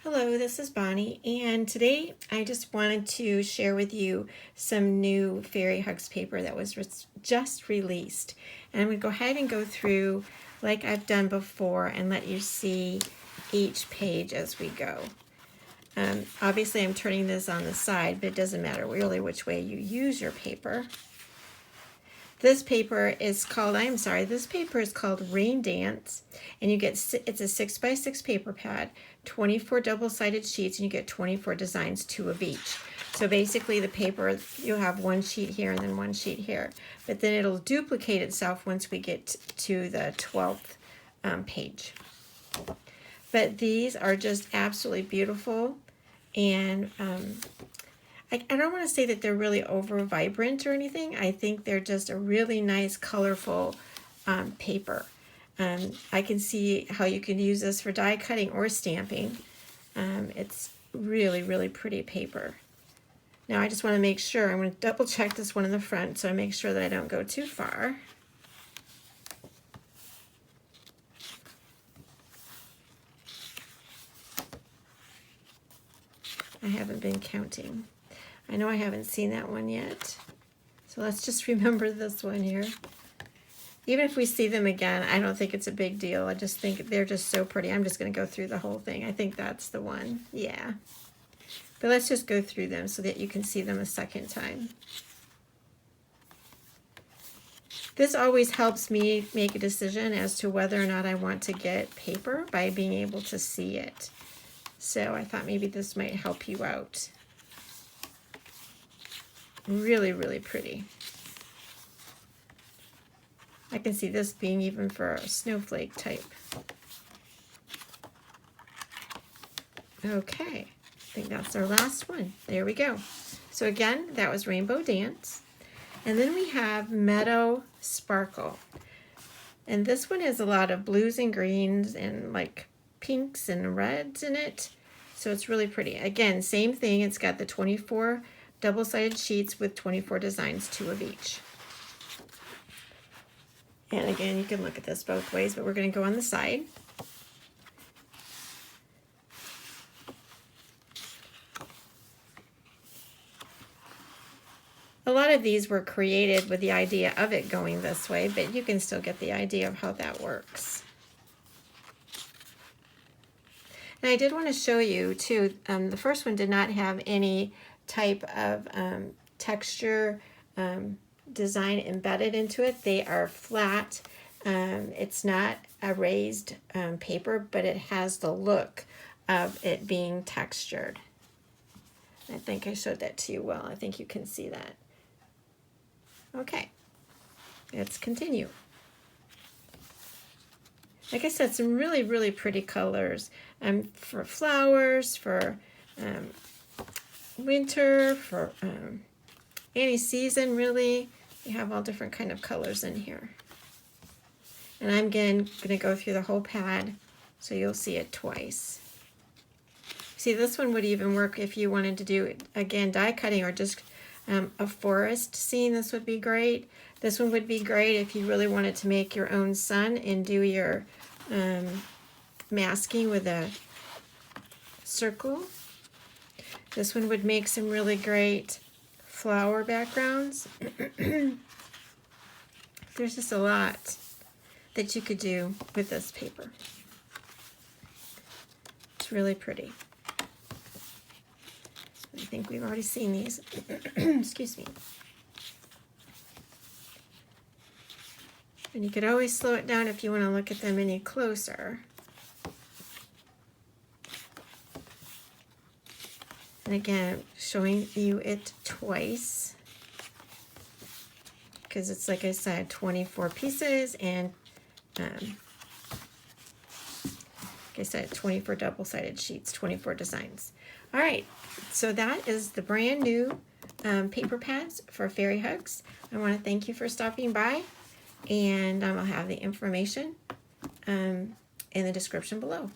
Hello, this is Bonnie, and today I just wanted to share with you some new Fairy Hugs paper that was just released. And I'm going to go ahead and go through like I've done before and let you see each page as we go. Obviously I'm turning this on the side, but it doesn't matter really which way you use your paper. This paper is called, this paper is called Rain Dance, and you get, it's a 6x6 paper pad, 24 double-sided sheets, and you get 24 designs, 2 of each. So basically the paper, you'll have one sheet here and then one sheet here, but then it'll duplicate itself once we get to the 12th page. But these are just absolutely beautiful, and I don't want to say that they're really over vibrant or anything. I think they're just a really nice, colorful paper. I can see how you can use this for die cutting or stamping. It's really, really pretty paper. Now I just want to make sure, I'm going to double check this one in the front so I make sure that I don't go too far. I haven't been counting. I know I haven't seen that one yet. So let's just remember this one here. Even if we see them again, I don't think it's a big deal. I just think they're just so pretty. I'm just going to go through the whole thing. I think that's the one. Yeah. But let's just go through them so that you can see them a second time. This always helps me make a decision as to whether or not I want to get paper by being able to see it. So I thought maybe this might help you out. Really, really pretty. I can see this being even for a snowflake type. Okay, I think that's our last one. There we go. So again, that was Rainbow Dance. And then we have MeadowSparkle. And this one has a lot of blues and greens and like pinks and reds in it. So it's really pretty. Again, same thing. It's got the 24 double-sided sheets with 24 designs, 2 of each. And again, you can look at this both ways, but we're going to go on the side. A lot of these were created with the idea of it going this way, but you can still get the idea of how that works. And I did want to show you too, the first one did not have any type of texture design embedded into it. They are flat. It's not a raised paper, but it has the look of it being textured. I think I showed that to you well. I think you can see that. Okay, let's continue. Like I said, some really, really pretty colors for flowers, for winter, for any season really. You have all different kind of colors in here. And I'm again going to go through the whole pad so you'll see it twice. See, this one would even work if you wanted to do, again, die cutting or just a forest scene. This would be great. This one would be great if you really wanted to make your own sun and do your masking with a circle. This one would make some really great flower backgrounds. There's just a lot that you could do with this paper. It's really pretty. I think we've already seen these. Excuse me. And you could always slow it down if you want to look at them any closer. And again, showing you it twice, because it's, like I said, 24 pieces and, like I said, 24 double-sided sheets, 24 designs. All right, so that is the brand new paper pads for Fairy Hugs. I want to thank you for stopping by, and I'll have the information in the description below.